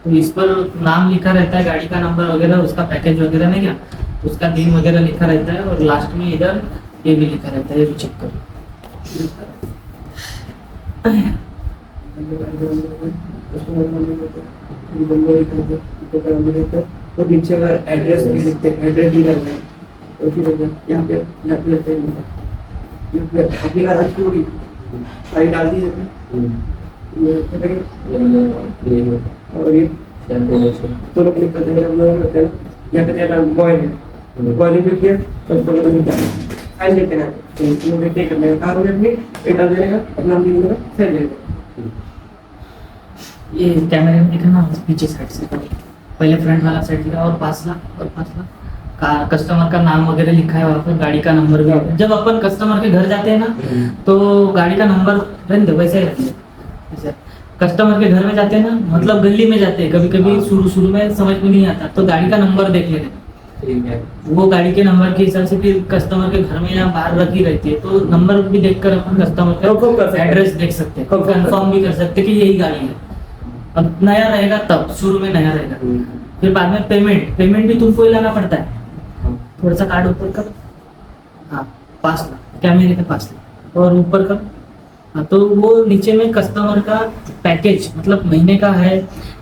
तो इस पर नाम लिखा रहता है, गाड़ी का नंबर वगैरह, उसका पैकेज वगैरह नहीं क्या, उसका दिन वगैरह लिखा रहता है, और लास्ट में इधर ये भी लिखा रहता है, ये भी चेक करो। तो नीचे अगर एड्रेस भी लिखते हैं, एड्रेस भी रहता है, तो फिर यहाँ पे रहते हैं अपनी गारंटी होगी, सारी डाल दी जाती है, ये और ये शैम्पू से दोनों क्लिक करते हैं, हम लोग करते हैं यहाँ पे तेरा बॉय है, बॉय ने क्लिक किया तो उसको लोग निकाल साइन देते हैं, तो इसमें देखते हैं करने का कार्ड अपनी एटा देगा, अपना नाम लिखेगा, साइन देगा। ये कैमरे में दिखा ना पीछे साइड से, पहले फ्रंट वाला साइड दिखा और पास ला का कस्टमर का नाम वगैरह लिखा है वहाँ पर, गाड़ी का नंबर भी है। जब अपन कस्टमर के घर जाते हैं ना तो गाड़ी का नंबर रहने दो, वैसे ही रहते हैं। जैसे कस्टमर के घर में जाते हैं ना, मतलब गली में जाते हैं, कभी कभी शुरू में समझ में नहीं आता तो गाड़ी का नंबर देख लेते हैं, ठीक है। वो गाड़ी के नंबर के हिसाब से फिर कस्टमर के घर में या बाहर रखी रहती है, तो नंबर भी देखकर अपन कस्टमर Confirm कर का सकते हैं। एड्रेस देख सकते हैं, Confirm कर कंफर्म भी कर सकते हैं कि यही गाड़ी है। अब नया रहेगा तब, शुरू में नया रहेगा, फिर बाद में पेमेंट भी तुमको ही लाना पड़ता है। थोड़ा सा कार्ड ऊपर कर, हाँ पास ला, कैमरे के पास ला और ऊपर कर, हाँ तो वो नीचे में कस्टमर का पैकेज मतलब महीने का है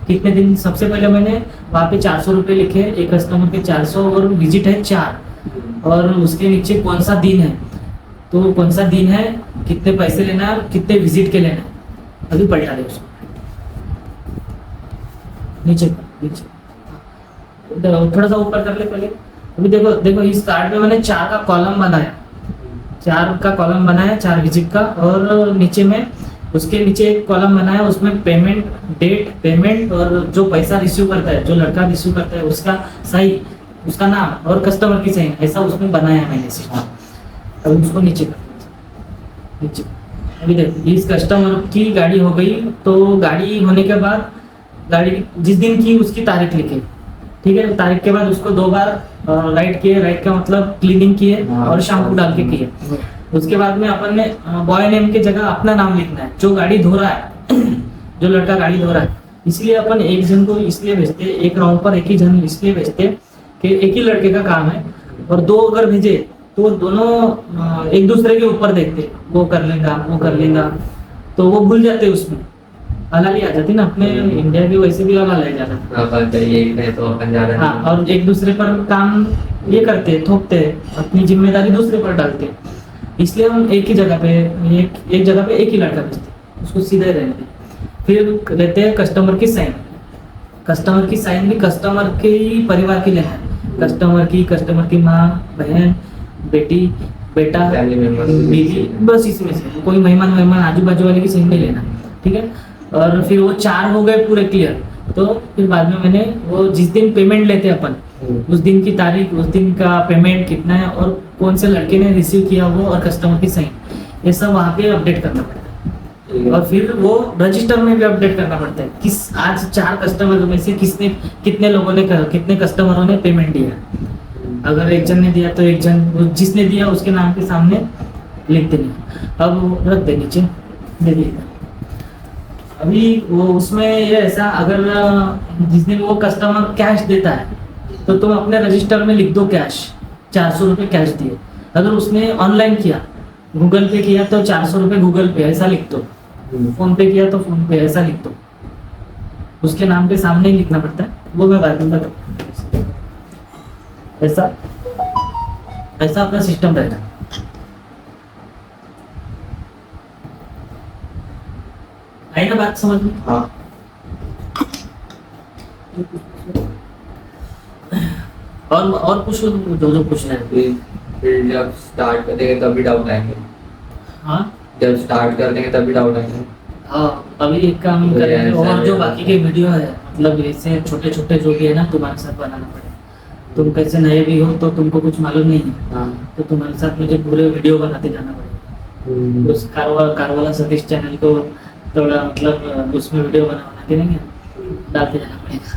कितने दिन। सबसे पहले मैंने वहाँ पे 400 रुपये लिखे, एक कस्टमर के 400 और विजिट है 4, और उसके नीचे कौन सा दिन है, तो कौन सा दिन है, कितने पैसे लेना है और कितने विजिट के लेना है। अभी पलटा दे उसको नीचे थोड़ा सा ऊपर कर ले पहले। अभी देखो इस कार्ड में मैंने 4 का कॉलम बनाया, 4 का कॉलम बनाया, 4 विजिट का, और नीचे में उसके नीचे एक कॉलम बनाया, उसमें पेमेंट डेट, पेमेंट और जो पैसा रिसीव करता है, जो लड़का रिसीव करता है उसका सही, उसका नाम और कस्टमर की सही, ऐसा उसमें बनाया मैंने सिस्टम। अभी उसको नीचे कर, नीचे अभी देखो इस कस्टमर की गाड़ी हो गई, तो गाड़ी होने के बाद गाड़ी जिस दिन की उसकी तारीख लिखे, ठीक है। तारीख के बाद उसको 2 बार राइट किए, राइट का मतलब क्लीनिंग किए और शैम्पू डाल के किए। उसके बाद में अपन ने बॉय नेम की जगह अपना नाम लिखना है, जो गाड़ी धो रहा है जो लड़का गाड़ी धो रहा है। इसलिए अपन एक जन को इसलिए भेजते, एक राउंड पर एक ही जन इसलिए भेजते कि एक ही लड़के का काम है, और 2 अगर भेजे तो दोनों एक दूसरे के ऊपर देखते, वो कर लेगा, तो वो भूल जाते उसमें, हलाली आ जाती ना। अपने इंडिया की वैसे भी हलाल आ जाता है, तो अपन ज्यादा हाँ, और एक दूसरे पर काम ये करते, थोपते, अपनी जिम्मेदारी दूसरे पर डालते। इसलिए हम एक ही जगह पे एक जगह पे एक ही लड़का भेजते, उसको सीधे रहने देते। फिर लेते हैं कस्टमर की साइन, कस्टमर की साइन भी कस्टमर के ही परिवार की लेना है, कस्टमर की माँ, बहन, बेटी, बेटा, Family members। बीवी, बस इसमें से कोई मेहमान आजू बाजू वाले की साइन नहीं लेना, ठीक है। और फिर वो 4 हो गए पूरे क्लियर, तो फिर बाद में मैंने वो जिस दिन पेमेंट लेते अपन, उस दिन की तारीख, उस दिन का पेमेंट कितना है और कौन से लड़के ने रिसीव किया वो, और कस्टमर की साइन, ये सब वहाँ पे अपडेट करना पड़ता है। और फिर वो रजिस्टर में भी अपडेट करना पड़ता है किस आज 4 कस्टमर में से कितने लोगों ने, कितने कस्टमरों ने पेमेंट दिया। अगर एक जन ने दिया तो एक जन जिसने दिया उसके नाम के सामने लिख देना। अब रख दे नीचे, दे दिया। अभी वो उसमें ये ऐसा, अगर जिस दिन वो कस्टमर कैश देता है तो तुम अपने रजिस्टर में लिख दो कैश, 400 रुपये कैश दिए। अगर उसने ऑनलाइन किया, गूगल पे किया तो 400 रुपये गूगल पे ऐसा लिख दो, फोन पे किया तो फोन पे ऐसा लिख दो, उसके नाम के सामने ही लिखना पड़ता है। वो मैं बात में बताऊँ, ऐसा अपना सिस्टम रहेगा। आई ना बात समझ में? हाँ। और कुछ जो पूछना है। फिर जब स्टार्ट कर देंगे तभी डाउट आएंगे। हाँ जब स्टार्ट कर देंगे तभी डाउट आएंगे। हाँ, अभी एक काम तो करेंगे, ऐसा और जो है। बाकी के वीडियो है, मतलब ऐसे छोटे छोटे जो भी है ना, तुम्हारे साथ बनाना पड़ेगा। तुम कैसे नए भी हो तो तुमको कुछ मालूम नहीं है, हाँ। तो तुम्हारे साथ मुझे पूरे वीडियो बनाते जाना पड़ेगा। उस कारवाला सतीश चैनल को थोड़ा मतलब उसमें वीडियो बना के नहीं डालते जाना पड़ेगा।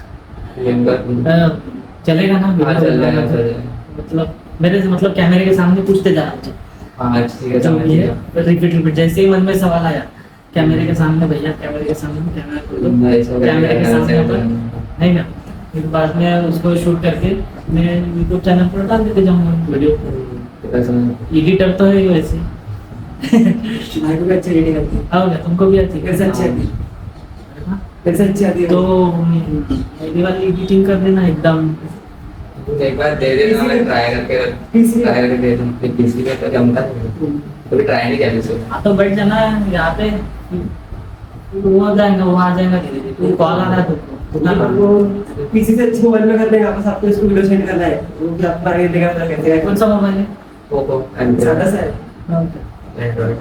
चलेगा ना? हाँ, चल जाएगा, चल जाएगा। मतलब मेरे से मतलब कैमरे के सामने पूछते जाना मुझे, हाँ, ठीक है, जो समझ भी है गया। रिपीट जैसे ही मन में सवाल आया, कैमरे के सामने भैया, कैमरे के सामने कैमरा खोल दो, कैमरे के सामने अपन नहीं ना, फिर बाद में उसको शूट करके मैं यूट्यूब चैनल पर डाल देते जाऊंगा वीडियो। एडिटर तो है ही वैसे। भाई को भी अच्छी एडिटिंग आती है। आओगे तुमको भी आती है? कैसे अच्छी आती है? हाँ। कैसे अच्छी आती है? तो मेरी वाली एडिटिंग कर देना एकदम। एक बार दे देना, मैं ट्राई करके दे दूँ। किसी में तो जमता है, कभी ट्राई नहीं किया किसी। हाँ तो बैठ जाना यहाँ पे, वो आ जाएगा धीरे धीरे। कॉल आ रहा है तुमको उठा लो। वो पीसी से अच्छी मोबाइल में कर देगा, बस आपको इसको वीडियो सेंड करना है, वो भी आपका आगे देगा पता कैसे है। कौन सा मोबाइल है? पोको ज्यादा सा है। एंड्रॉइड।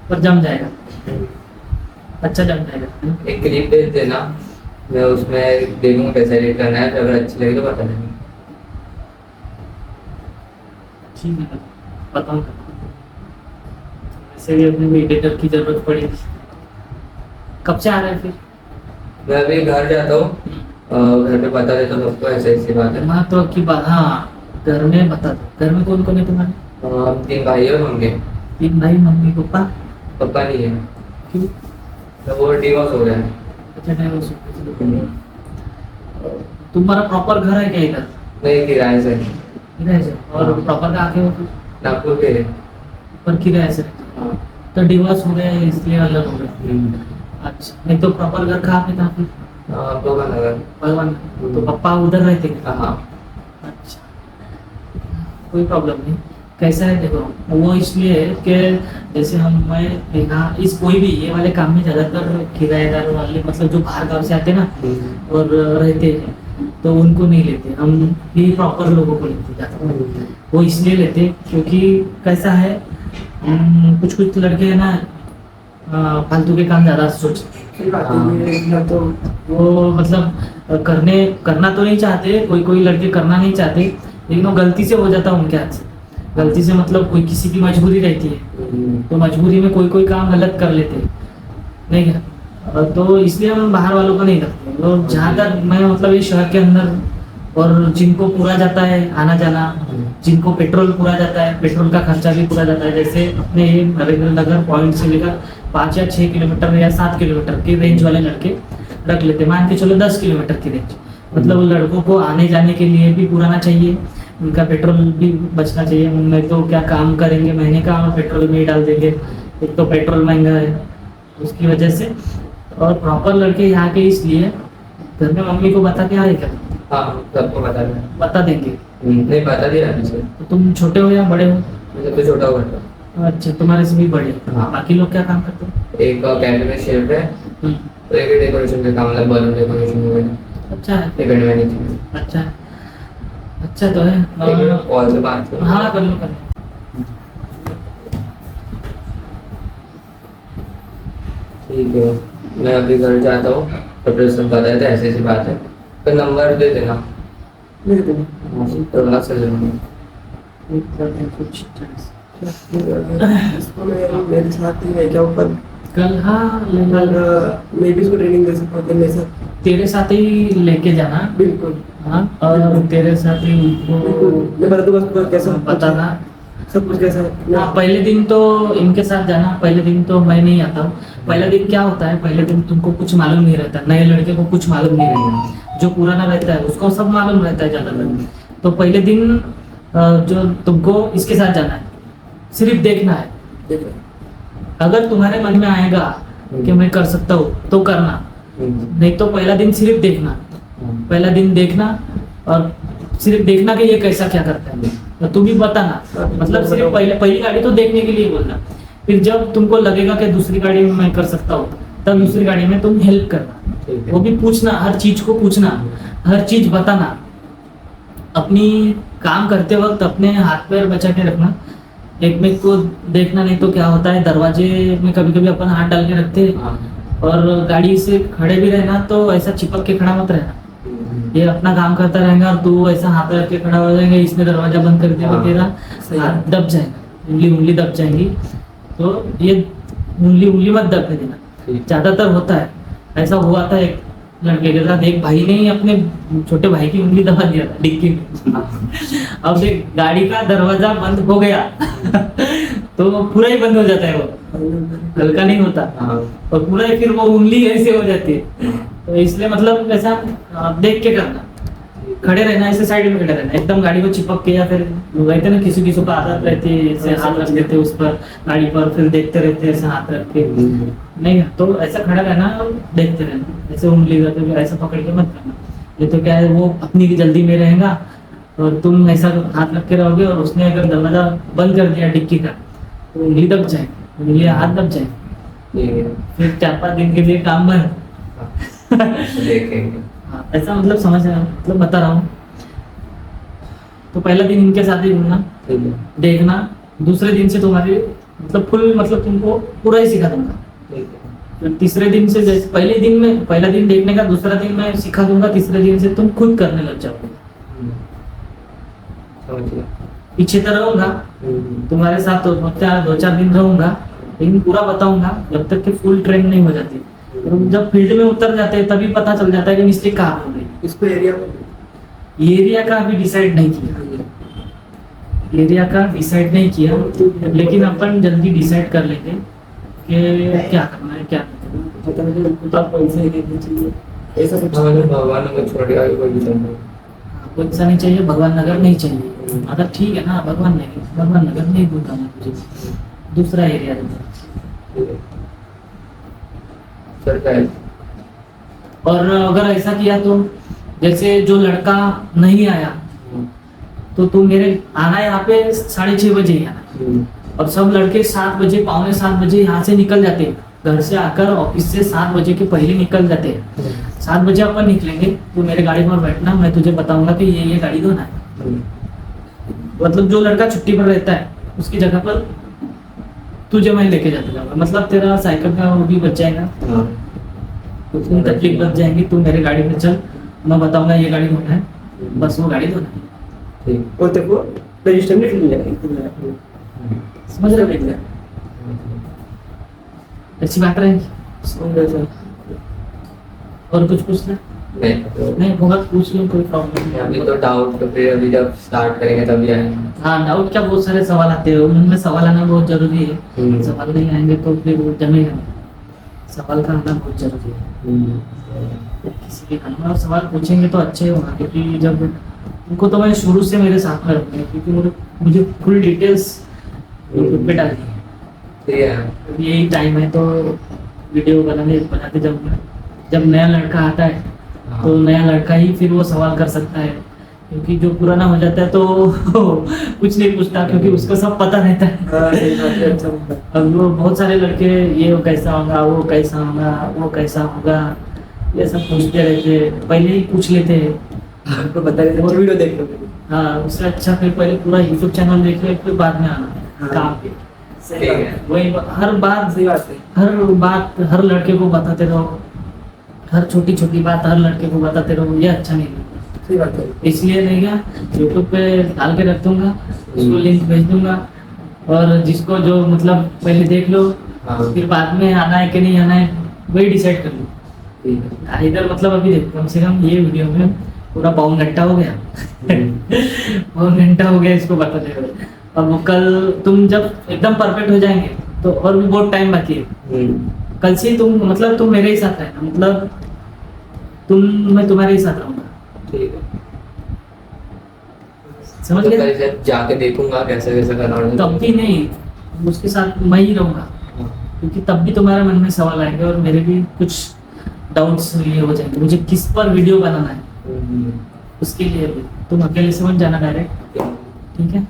पर जम जाएगा, अच्छा जम जाएगा। एक क्लिप भेज देना, मैं उसमें देखूंगा कैसे एडिट करना है, अगर अच्छी लगी तो बता देना। ठीक है बताऊंगा। वैसे भी अपने एडिटर की जरूरत पड़ेगी। कब से आ रहा है फिर? मैं अभी घर जाता हूँ, घर पे बता देता हूँ सबको ऐसे ऐसी बात है। महत्व की बात, हाँ घर में बता दो। घर में कौन कौन है तुम्हारे? हम 3 भाई और होंगे। 3 भाई, मम्मी पापा? पापा नहीं है, क्यों? तो वो डिवोर्स हो गया है। अच्छा divorce हो गया। तुम्हारा प्रॉपर घर है क्या इधर? नहीं, किराए से। किराए से? और हाँ। प्रॉपर का आके हो फिर? नागपुर के है। पर किराए से? हाँ। तो डिवोर्स हो गया है इसलिए अलग हो गया। अच्छा, नहीं तो प्रॉपर घर कहाँ पे था फिर? भगवान नगर। भगवान। तो पापा उधर रहते क्या? हाँ। अच्छा, कोई प्रॉब्लम नहीं। कैसा है देखो, वो इसलिए है कि जैसे मैं यहाँ इस कोई भी ये वाले काम में ज़्यादातर किराएदार वाले, मतलब जो बाहर गाँव से आते हैं ना और रहते हैं, तो उनको नहीं लेते हम, ये प्रॉपर लोगों को लेते ज़्यादा। वो इसलिए लेते क्योंकि कैसा है, कुछ कुछ लड़के हैं ना फालतू के काम ज़्यादा सोचते हैं। सही बात है, ये तो वो मतलब करना तो नहीं चाहते, कोई लड़के करना नहीं चाहते, लेकिन वो गलती से हो जाता है उनके हाथ से। गलती से मतलब कोई किसी की मजबूरी रहती है, तो मजबूरी में कोई काम गलत कर लेते हैं, नहीं क्या? तो इसलिए हम बाहर वालों को नहीं रखते। और जहाँ तक मैं मतलब ये शहर के अंदर, और जिनको पूरा जाता है आना जाना, जिनको पेट्रोल पूरा जाता है, पेट्रोल का खर्चा भी पूरा जाता है, जैसे अपने ये नरेंद्र नगर पॉइंट से लेकर 5 या 6 किलोमीटर या 7 किलोमीटर के रेंज वाले लड़के रख लेते, मान के चलो 10 किलोमीटर की रेंज। मतलब लड़कों को आने जाने के लिए भी पुराना चाहिए, उनका पेट्रोल भी बचना चाहिए, नहीं तो क्या काम करेंगे, महीने का पेट्रोल में ही डाल देंगे। एक तो पेट्रोल महंगा है उसकी वजह से। और प्रॉपर लड़के यहाँ के इसलिए घर में मम्मी को बता के आए क्या? हाँ, सबको बता देंगे। नहीं, बता दिया अभी से। तो तुम छोटे हो या बड़े हो? मैं सबसे छोटा हुआ था। अच्छा, तुम्हारे से भी बड़े। हाँ। बाकी लोग क्या काम करते हैं? एक कैफे में शेफ है, तो एक डेकोरेशन का काम, मतलब बलून डेकोरेशन वगैरह। अच्छा है। Event management. अच्छा है, अच्छा तो है। कॉल से बात करो। हाँ कर लो कर लो। ठीक है, मैं अभी घर जाता हूँ, प्रिपरेशन कर रहे थे, ऐसी ऐसी बात है, तो नंबर दे देना। नहीं देते तो ना सर कुछ इसको मेरे साथ ही है क्या ऊपर? कल, हाँ कल मैं भी इसको ट्रेनिंग दे सकता हूँ मेरे साथ। तेरे साथ ही लेके जाना। बिल्कुल हाँ, और तेरे साथ ही बिल्कुल, उनको मैं बता दूंगा कैसा बताना सब कुछ कैसा है। हाँ। पहले दिन तो इनके साथ जाना, पहले दिन तो मैं नहीं आता हूँ। पहले दिन क्या होता है, पहले दिन तुमको कुछ मालूम नहीं रहता, नए लड़के को कुछ मालूम नहीं रहता, जो पुराना रहता है उसको सब मालूम रहता है ज्यादातर। तो पहले दिन जो तुमको इसके साथ जाना है, सिर्फ देखना है। देख रहे अगर तुम्हारे मन में आएगा कि मैं कर सकता हूँ तो करना, नहीं तो पहला दिन सिर्फ देखना। पहला दिन देखना और सिर्फ देखना कि ये कैसा क्या करता है, तो तुम भी बताना। मतलब सिर्फ पहली गाड़ी तो देखने के लिए बोलना, फिर जब तुमको लगेगा कि दूसरी गाड़ी में मैं कर सकता हूँ, तब दूसरी गाड़ी में तुम हेल्प करना। वो भी पूछना, हर चीज को पूछना, हर चीज बताना। अपनी काम करते वक्त अपने हाथ पैर बचा के रखना, एक में को देखना। नहीं तो क्या होता है, दरवाजे में कभी कभी अपन हाथ डाल के रखते हैं, और गाड़ी से खड़े भी रहना तो ऐसा चिपक के खड़ा मत रहना। ये अपना काम करता रहेगा और तू ऐसा हाथ रख के खड़ा हो जाएगा, इसने दरवाजा बंद कर दिया तो तेरा हाथ दब जाएगा, उंगली दब जाएंगी। तो ये उंगली मत दबने देना। ज्यादातर होता है ऐसा, हुआ था एक लड़के के साथ, एक भाई ने अपने छोटे भाई की उंगली दबा दिया था डिक्की में। अब देख, गाड़ी का दरवाजा बंद हो गया तो पूरा ही बंद हो जाता है, वो हल्का नहीं होता, और पूरा ही फिर वो उंगली ऐसे हो जाती है। तो इसलिए मतलब ऐसा देख के करना, खड़े रहना, ऐसे साइड में खड़े रहना, एकदम गाड़ी को चिपक के। या फिर रहते ना किसी को आदत रहती है ऐसे हाथ रख देते उस पर गाड़ी पर, फिर देखते रहते ऐसे हाथ रख के। नहीं, तो ऐसा खड़ा रहना और देखते रहना, ऐसे उंगली करके ऐसा पकड़ के मत करना। ये तो क्या है, वो अपनी जल्दी में रहेगा और तुम ऐसा हाथ रख के रहोगे, और उसने अगर दरवाजा बंद कर दिया डिक्की का तो उंगली दब जाएगी, उंगली हाथ दब जाएगी। ठीक है। फिर 4-5 दिन के लिए काम बंद। देखेंगे। हाँ, ऐसा मतलब समझ रहे हो, मतलब बता रहा हूँ। तो पहला दिन इनके साथ ही घूमना, ठीक है। देखना, दूसरे दिन से तुम्हारी मतलब फुल मतलब तुमको पूरा ही सिखा दूंगा। ठीक है। फिर तीसरे दिन से जैसे पहला दिन देखने का, दूसरा दिन मैं सिखा दूंगा, तीसरे दिन से तुम खुद करने लग जाओगे। समझ गया। पीछे तो रहूंगा तुम्हारे साथ, तो 2-4 दिन रहूंगा, लेकिन पूरा बताऊंगा जब तक कि फुल ट्रेन नहीं हो जाती। और जब फील्ड में उतर जाते हैं तभी पता चल जाता है कि मिस्टेक कहाँ हो गई। इसको एरिया का अभी डिसाइड नहीं किया, लेकिन अपन जल्दी डिसाइड कर लेंगे कि क्या करना है क्या नहीं करना। कौन सा एरिया चाहिए ऐसा कुछ। भगवान को छोड़ के आगे कोई भी चल रहा कोई सा नहीं चाहिए, भगवान नगर नहीं चाहिए। अगर ठीक है ना, भगवान नगर नहीं दूंगा मैं तुझे, दूसरा एरिया दूंगा। सरकार। और अगर ऐसा किया तो जैसे जो लड़का नहीं आया तो तुम मेरे आना यहाँ पे 6:30 बजे ही आना। और सब लड़के 7 बजे, 6:45 बजे यहाँ से निकल जाते हैं, घर से आकर ऑफिस से 7 बजे के पहले निकल जाते हैं। 7 बजे अपन निकलेंगे, तो मेरे गाड़ी पर बैठना, मैं तुझे बताऊंगा कि ये गाड़ी धोना है। मतलब जो लड़का छुट्टी पर रहता है उसकी जगह पर तुझे मैं लेके जाता जाऊंगा, मतलब तेरा साइकिल का वो भी बच जाएगा, तुम तकलीफ बच जाएंगी। तू मेरे गाड़ी में चल, मैं बताऊंगा ये गाड़ी धोना है, बस वो गाड़ी धोना है। ठीक। और तेरे को रजिस्टर में मिल जाएगा। समझ रहे हो क्या? अच्छी बात रहेगी। और कुछ पूछना नहीं होगा पूछ लो, कोई प्रॉब्लम नहीं। अभी तो डाउट तो फिर अभी जब स्टार्ट करेंगे तभी आएंगे। हाँ, डाउट क्या, बहुत सारे सवाल आते हैं, उनमें सवाल आना बहुत जरूरी है। सवाल नहीं आएंगे तो फिर वो जमेगा नहीं। सवाल का आना बहुत जरूरी है। किसी भी काम में सवाल पूछेंगे तो अच्छे होगा, क्योंकि जब उनको तो मैं शुरू से मेरे साथ में रखूंगा, क्योंकि मुझे फुल डिटेल्स यूट्यूब पे डालनी है। ठीक है। अभी यही टाइम है तो वीडियो बनाते जाऊंगा। जब नया लड़का आता है तो नया लड़का ही फिर वो सवाल कर सकता है, क्योंकि जो पुराना हो जाता है तो कुछ नहीं पूछता, क्योंकि उसको सब पता रहता है। अब वो बहुत सारे लड़के ये कैसा होगा, वो कैसा होगा, वो कैसा होगा, ये सब पूछते रहते, पहले ही पूछ लेते हैं। आपको बता रहे थे वीडियो देख लो। हाँ, उससे अच्छा फिर पहले पूरा यूट्यूब चैनल देख लो, फिर बाद में आना काम पे। सही बात है। वही हर बात सही बात है। हर लड़के को बताते रहो, हर छोटी छोटी बात हर लड़के को बताते रहो, ये अच्छा नहीं लगता। सही बात है। इसलिए नहीं क्या, यूट्यूब पे डाल के रख दूंगा, उसको लिंक भेज दूंगा, और जिसको जो मतलब पहले देख लो, फिर बाद में आना है कि नहीं आना है वही डिसाइड कर लो। इधर मतलब अभी देखो, कम से कम ये वीडियो में पूरा 1.25 घंटा हो गया। 1.25 घंटा हो गया इसको बताते हुए। अब वो कल तुम जब एकदम परफेक्ट हो जाएंगे तो और भी बहुत टाइम बाकी है। कल से तुम मतलब तुम मेरे ही साथ रहना, मतलब मैं तुम्हारे ही साथ रहूंगा। ठीक है। समझ तो गए? कल जब जाके देखूंगा कैसे कैसे करना है। तब भी नहीं, उसके साथ मैं ही रहूंगा, क्योंकि तब भी तुम्हारे मन में सवाल आएंगे और मेरे भी कुछ डाउट्स ये हो जाएंगे, मुझे किस पर वीडियो बनाना है उसके लिए भी। तुम अकेले से मत जाना डायरेक्ट, ठीक है?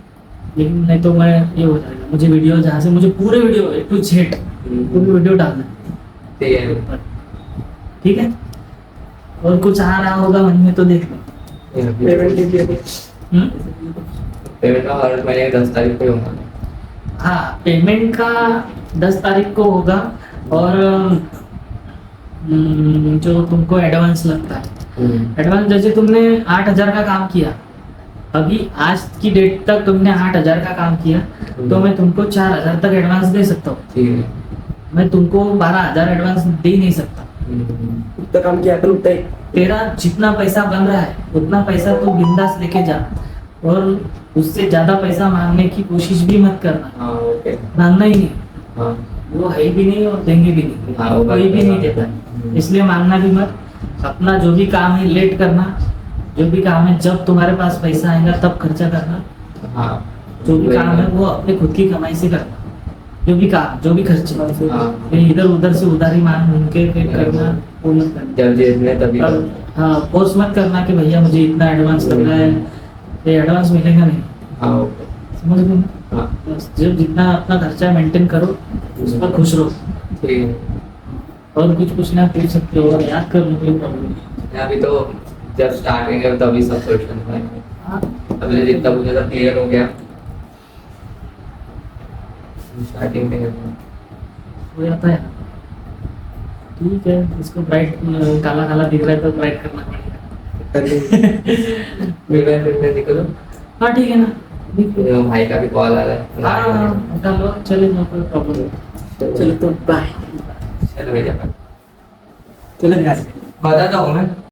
लेकिन नहीं तो मैं ये हो जाएगा, मुझे वीडियो जहाँ से मुझे पूरे वीडियो A to Z पूरी वीडियो डालना है। ठीक है। ठीक है? और कुछ आ रहा होगा मन में तो देख लो। पेमेंट के लिए पेमेंट का हर महीने 10 तारीख को ही होगा। हाँ, पेमेंट का 10 तारीख को होगा, और जो तुमको एडवांस लगता है, एडवांस जैसे तुमने 8,000 का काम किया, अभी आज की डेट तक तुमने 8,000 का काम किया, तो मैं तुमको 4,000 तक एडवांस दे सकता हूँ। ठीक है। मैं तुमको 12,000 एडवांस दे ही नहीं सकता। उतना काम किया कर उतना ही। तेरा जितना पैसा बन रहा है उतना पैसा तू बिंदास लेके जा, और उससे ज्यादा पैसा मांगने की कोशिश भी मत करना। हाँ ओके। मांगना ही नहीं, हाँ वो है भी नहीं और देंगे भी नहीं, हाँ, वो कोई भी बात नहीं है। देता, इसलिए मांगना भी मत। अपना जो भी काम है लेट करना, जो भी काम है जब तुम्हारे पास पैसा आएगा तब खर्चा करना। हाँ। जो भी काम है वो अपने खुद की कमाई से करना, जो भी काम जो भी खर्चे, हाँ। फिर इधर उधर से उधारी मांग के फिर करना वो मत करना। जब जेब में तभी और हाँ, फोर्स मत करना कि भैया मुझे इतना एडवांस लग रहा है, ये एडवांस मिलेगा नहीं। हाँ ओके। समझ गए? हाँ बस जो जितना अपना खर्चा मेंटेन करो उस पर खुश रहो। ठीक है। और कुछ पूछना पूछ सकते हो, और याद कर लो, कोई प्रॉब्लम नहीं। अभी तो जब स्टार्टिंग है तभी सब क्वेश्चन आएंगे। हाँ, अभी जितना पूछा था क्लियर हो गया। स्टार्टिंग में हो जाता है। ठीक है, इसको ब्राइट, काला काला दिख रहा है तो ब्राइट करना पड़ेगा। फिर निकलो। हाँ ठीक है ना, ठीक है। भाई का भी कॉल आ रहा है। हाँ उठा लो, चलो, नो कोई प्रॉब्लम नहीं। चलो तो बाय। चलो भैया चलो यहाँ से बताता हूँ मैं।